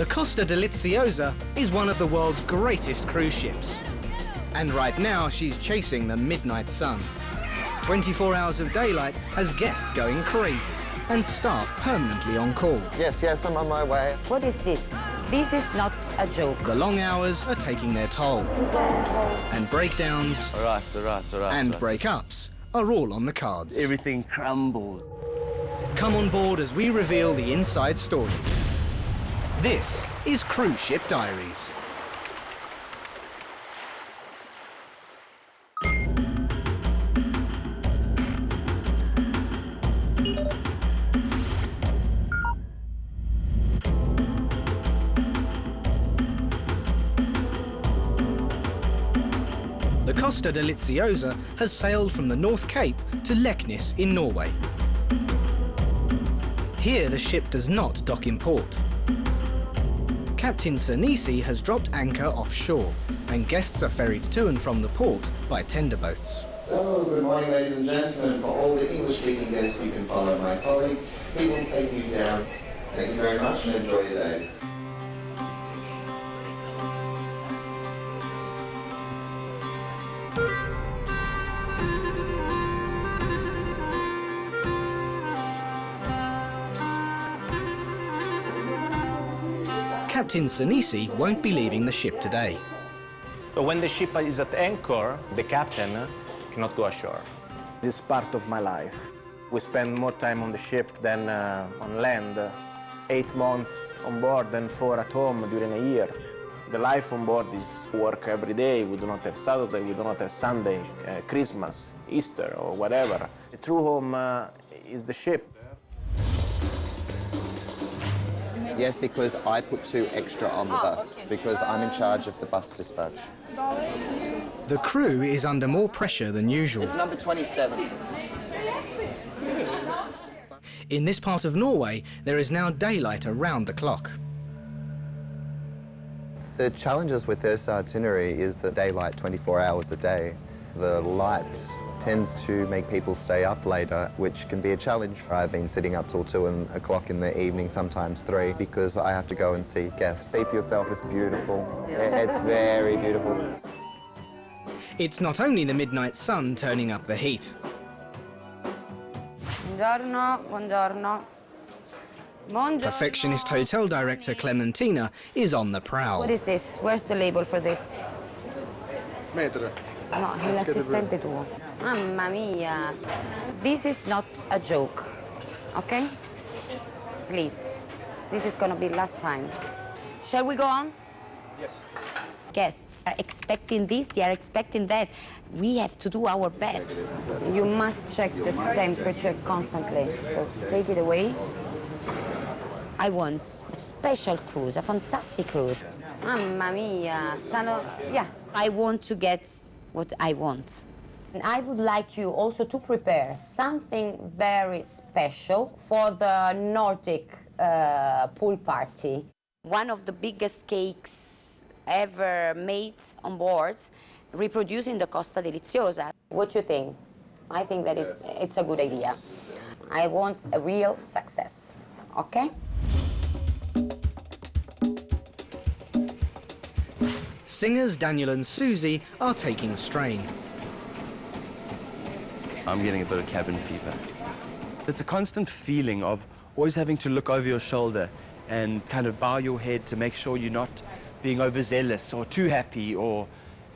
The Costa Deliziosa is one of the world's greatest cruise ships. And right now she's chasing the midnight sun. 24 hours of daylight has guests going crazy and staff permanently on call. Yes, I'm on my way. What is this? This is not a joke. The long hours are taking their toll. And breakdowns All right. and breakups are all on the cards. Everything crumbles. Come on board as we reveal the inside story. This is Cruise Ship Diaries. The Costa Deliziosa has sailed from the North Cape to Leknes in Norway. Here the ship does not dock in port. Captain Sanisi has dropped anchor offshore, and guests are ferried to and from the port by tender boats. So, good morning, ladies and gentlemen. For all the English-speaking guests, you can follow my colleague. He will take you down. Thank you very much and enjoy your day. Captain Sanisi won't be leaving the ship today. So when the ship is at anchor, the captain cannot go ashore. This is part of my life. We spend more time on the ship than on land. 8 months on board and 4 at home during a year. The life on board is work every day. We do not have Saturday, we do not have Sunday, Christmas, Easter or whatever. The true home is the ship. Yes, because I put 2 extra on the bus, because I'm in charge of the bus dispatch. The crew is under more pressure than usual. It's number 27. In this part of Norway, there is now daylight around the clock. The challenges with this itinerary is the daylight 24 hours a day. The light tends to make people stay up later, which can be a challenge. I've been sitting up till 2 o'clock in the evening, sometimes 3, because I have to go and see guests. See for yourself, it's beautiful. It's very beautiful. It's not only the midnight sun turning up the heat. Buongiorno, buongiorno. Buongiorno. Perfectionist hotel director Clementina is on the prowl. What is this? Where's the label for this? Metro. No, l'assistente tuo. Mamma mia. This is not a joke, okay? Please. This is gonna be last time. Shall we go on? Yes. Guests are expecting this, they are expecting that. We have to do our best. You must check the temperature constantly. So take it away. I want a special cruise, a fantastic cruise. Mamma mia. Yeah, I want to get what I want. And I would like you also to prepare something very special for the Nordic pool party. One of the biggest cakes ever made on board, reproducing the Costa Deliziosa. What do you think? I think that it's a good idea. I want a real success, okay? Singers Daniel and Susie are taking strain. I'm getting a bit of cabin fever. It's a constant feeling of always having to look over your shoulder and kind of bow your head to make sure you're not being overzealous or too happy or,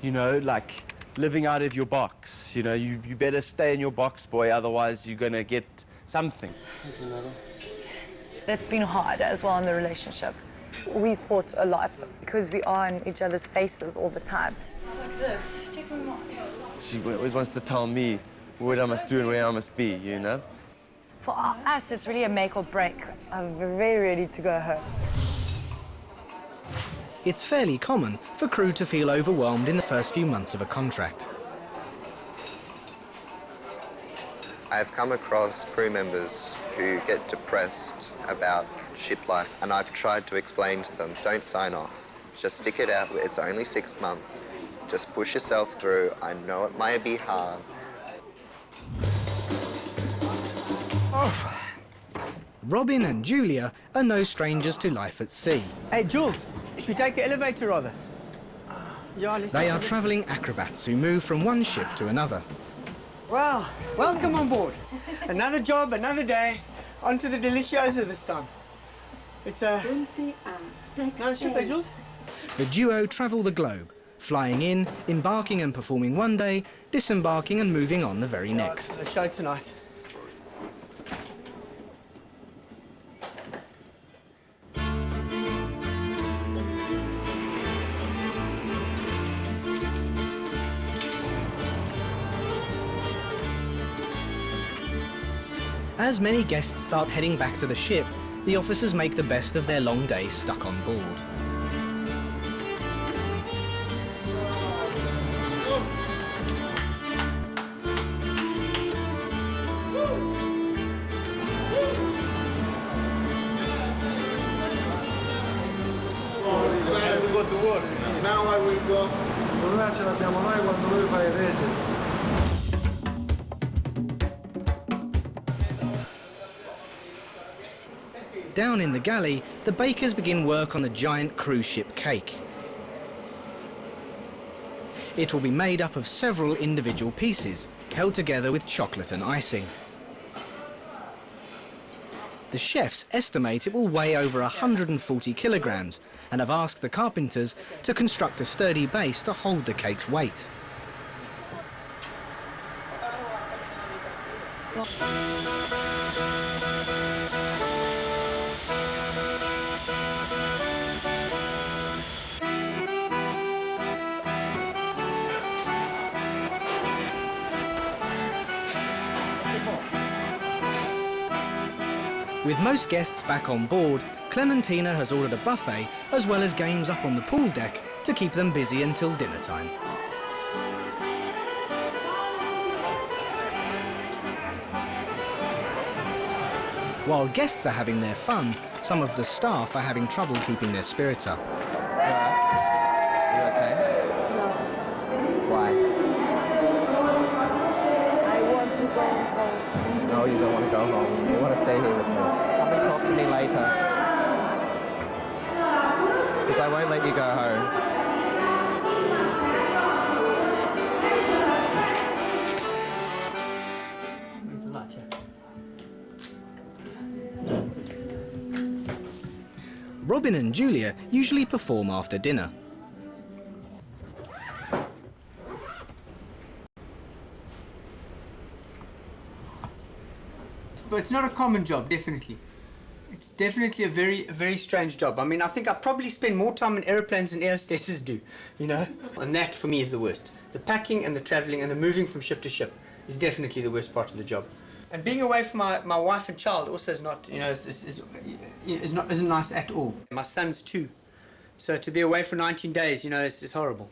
you know, like living out of your box. You know, you better stay in your box, boy, otherwise you're going to get something. It's been hard as well in the relationship. We fought a lot because we are in each other's faces all the time. Like this. Check my mom. She always wants to tell me what I must do and where I must be, you know? For us, it's really a make or break. I'm very ready to go home. It's fairly common for crew to feel overwhelmed in the first few months of a contract. I've come across crew members who get depressed about ship life, and I've tried to explain to them, don't sign off. Just stick it out. It's only 6 months. Just push yourself through. I know it might be hard. Robin and Julia are no strangers to life at sea. Hey, Jules, should we take the elevator rather? Yeah, let's They are travelling acrobats who move from one ship to another. Well, welcome on board. Another job, another day. On to the Delicioso this time. It's a nice ship, eh, Jules? The duo travel the globe, flying in, embarking and performing one day, disembarking and moving on the very next. The show tonight. As many guests start heading back to the ship, the officers make the best of their long day stuck on board. To go to work. Now I will go. Ce l'abbiamo noi quando lui fa il racing. Down in the galley, the bakers begin work on the giant cruise ship cake. It will be made up of several individual pieces, held together with chocolate and icing. The chefs estimate it will weigh over 140 kilograms and have asked the carpenters to construct a sturdy base to hold the cake's weight. With most guests back on board, Clementina has ordered a buffet as well as games up on the pool deck to keep them busy until dinner time. While guests are having their fun, some of the staff are having trouble keeping their spirits up. Are you okay? No, Why? I want to go home. No, you don't want to go home. You want to stay here with me. Come and talk to me later. Because I won't let you go home. Where's the light, yeah? Robin and Julia usually perform after dinner. But it's not a common job, definitely. It's definitely a very strange job. I mean, I think I probably spend more time in aeroplanes than air hostesses do, you know? And that, for me, is the worst. The packing and the traveling and the moving from ship to ship is definitely the worst part of the job. And being away from my wife and child also is not, you know, isn't nice at all. My son's 2. So to be away for 19 days, you know, it's horrible.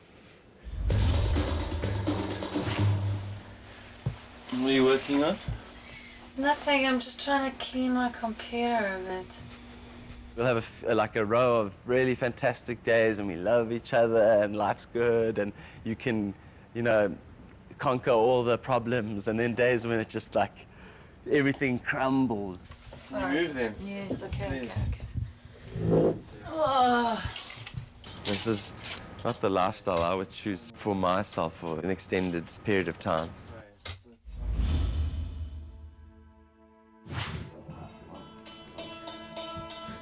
What are you working on? Nothing, I'm just trying to clean my computer a bit. We'll have like a row of really fantastic days and we love each other and life's good and you can, you know, conquer all the problems, and then days when it's just like everything crumbles. Sorry. Move then. Yes, okay, Please. okay. Oh. This is not the lifestyle I would choose for myself for an extended period of time.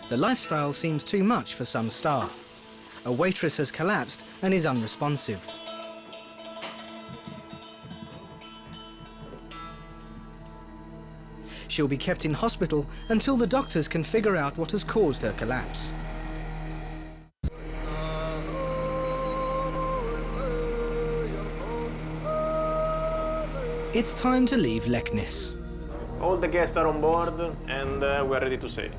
The lifestyle seems too much for some staff. A waitress has collapsed and is unresponsive. She'll be kept in hospital until the doctors can figure out what has caused her collapse. It's time to leave Leknes. All the guests are on board and we're ready to sail.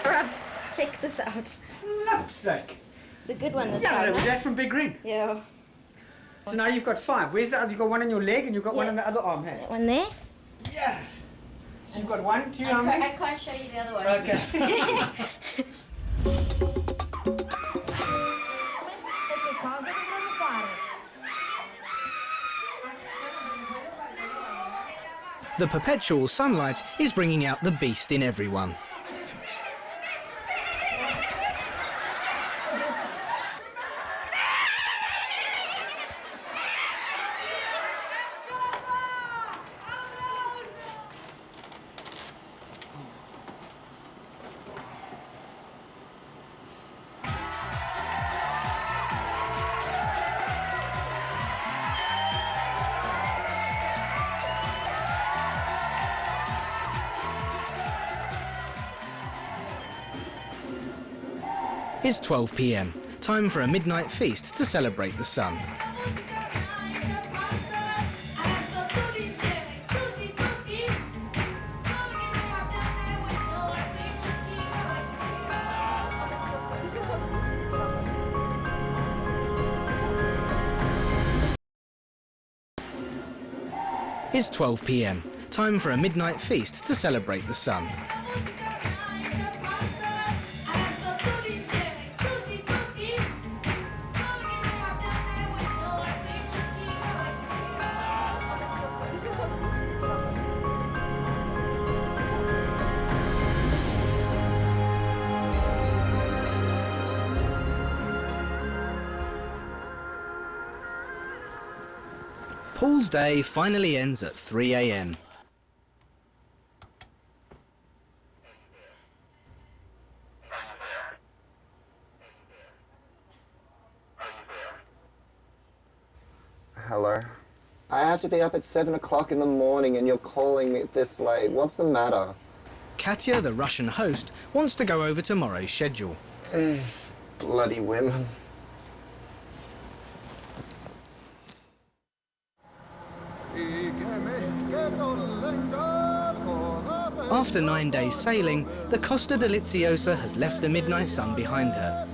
Perhaps check this out. Lup's sake. It's a good one this Yeah, time. was that from Big Ring? Yeah. So now you've got 5. Where's the other? You've got one on your leg and you've got one on the other arm, hey? One there? Yeah. So you've got 1, 2, how many? I can't show you the other one. Okay. The perpetual sunlight is bringing out the beast in everyone. It's 12 p.m. Time for a midnight feast to celebrate the sun. It's 12 p.m. Time for a midnight feast to celebrate the sun. Paul's day finally ends at 3 a.m. Hello. I have to be up at 7 o'clock in the morning and you're calling me this late. What's the matter? Katya, the Russian host, wants to go over tomorrow's schedule. Bloody women. After 9 days sailing, the Costa Deliziosa has left the midnight sun behind her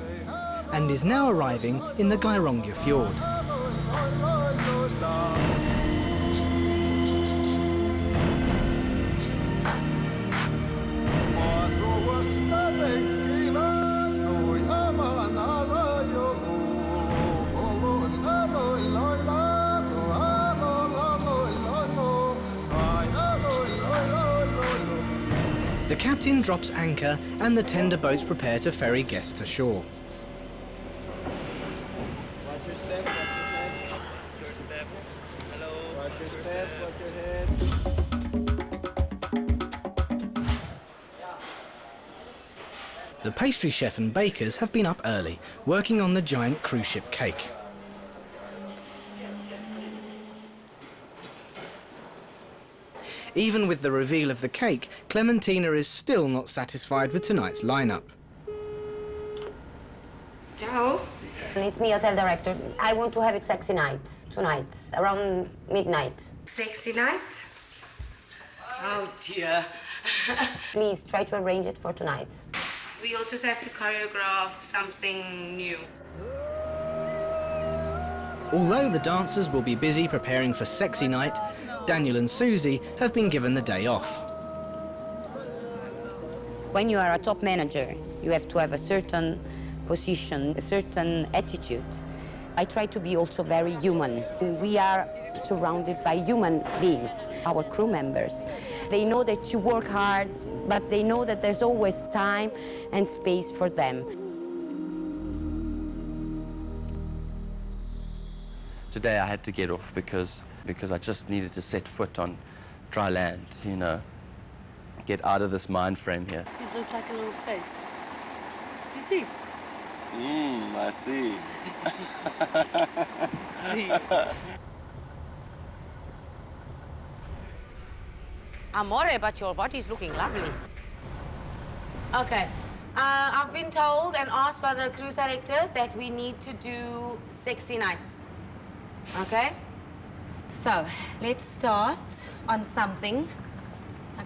and is now arriving in the Geiranger fjord. The captain drops anchor and the tender boats prepare to ferry guests ashore. Watch your step, watch your head. Watch your step. Hello. Watch your step, watch your head. The pastry chef and bakers have been up early, working on the giant cruise ship cake. Even with the reveal of the cake, Clementina is still not satisfied with tonight's lineup. Ciao. It's me, hotel director. I want to have it sexy night tonight, around midnight. Sexy night? Oh dear. Please try to arrange it for tonight. We'll just have to choreograph something new. Although the dancers will be busy preparing for sexy night, Daniel and Susie have been given the day off. When you are a top manager, you have to have a certain position, a certain attitude. I try to be also very human. We are surrounded by human beings, our crew members. They know that you work hard, but they know that there's always time and space for them. Today I had to get off because I just needed to set foot on dry land, you know, get out of this mind frame here. See, it looks like a little face. You see? I see. See. Amore, but your body is looking lovely. Okay. I've been told and asked by the cruise director that we need to do sexy night. Okay? So, let's start on something.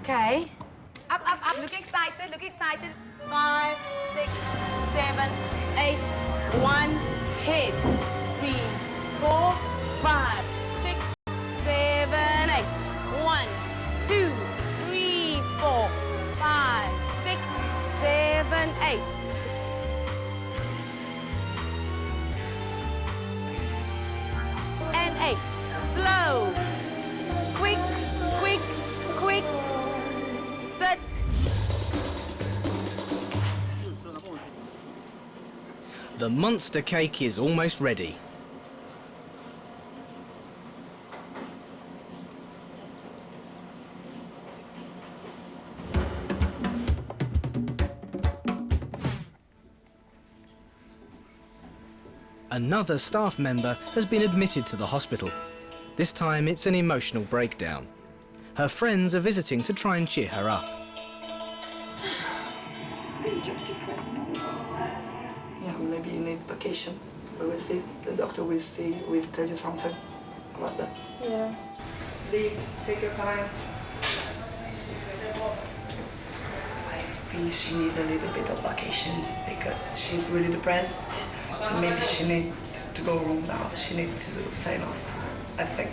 Okay? Up, up, up. Look excited, look excited. 5, 6, 7, 8. 1, hit. 3, 4, 5, 6, 7, 8. 1, 2, 3, 4, 5, 6, 7, 8. And 8. Slow. Quick, quick, quick. Sit. The monster cake is almost ready. Another staff member has been admitted to the hospital. This time it's an emotional breakdown. Her friends are visiting to try and cheer her up. Yeah, maybe you need vacation. We will see. The doctor will see. Will tell you something about that. Yeah. Leave. Take your time. I feel she needs a little bit of vacation because she's really depressed. Maybe she needs to go home now. She needs to sign off. I think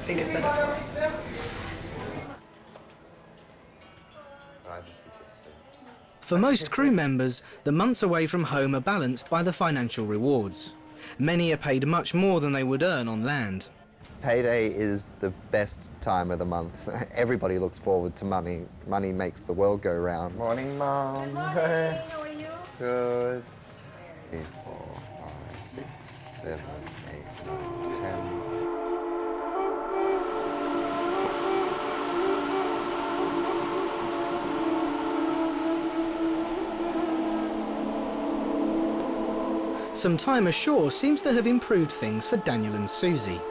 it's better for her. For most crew members, the months away from home are balanced by the financial rewards. Many are paid much more than they would earn on land. Payday is the best time of the month. Everybody looks forward to money. Money makes the world go round. Morning, Mom. Good morning. How are you? Good. 3, 4, 5, 6, 7, 8, 9, 10. Some time ashore seems to have improved things for Daniel and Susie.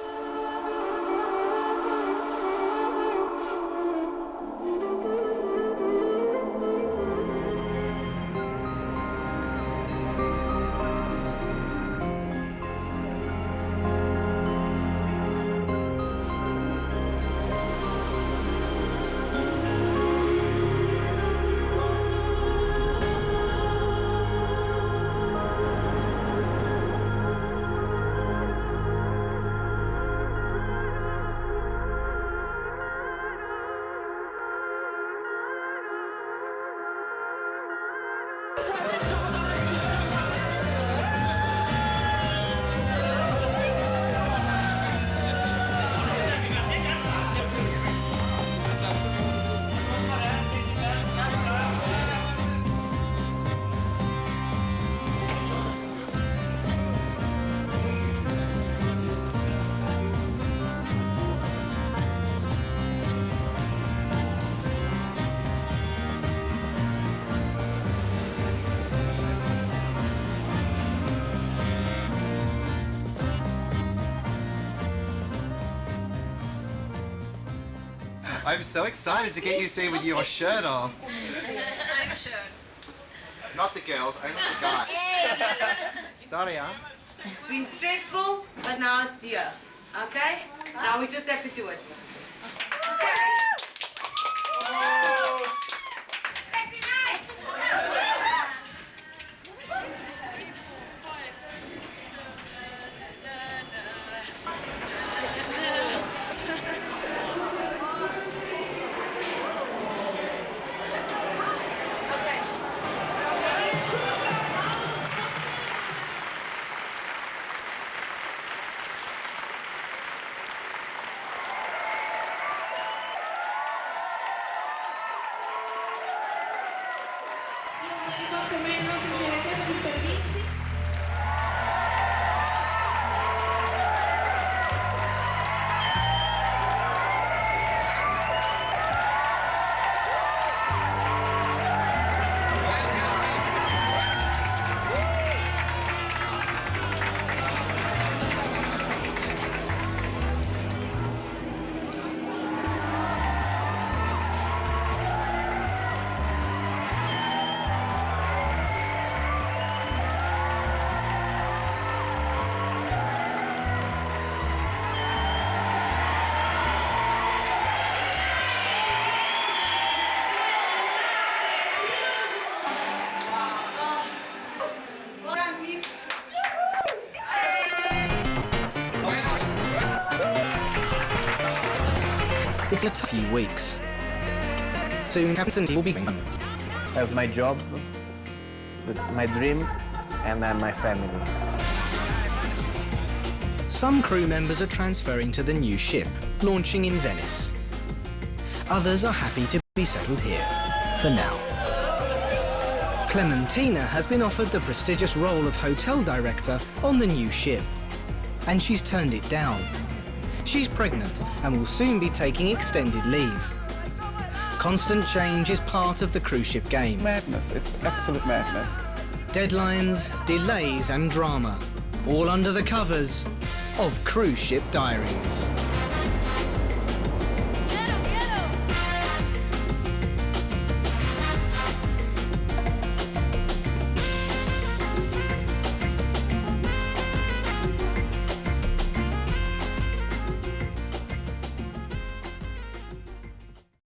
I'm so excited to get you seen with your shirt off. I'm sure. Not the girls, only the guys. Sorry, huh? It's been stressful, but now it's here. Okay? Now we just have to do it. It's a tough few weeks. Soon Captain will be gone. I have my job, my dream, and my family. Some crew members are transferring to the new ship, launching in Venice. Others are happy to be settled here, for now. Clementina has been offered the prestigious role of hotel director on the new ship, and she's turned it down. She's pregnant and will soon be taking extended leave. Constant change is part of the cruise ship game. Madness, it's absolute madness. Deadlines, delays and drama, all under the covers of Cruise Ship Diaries.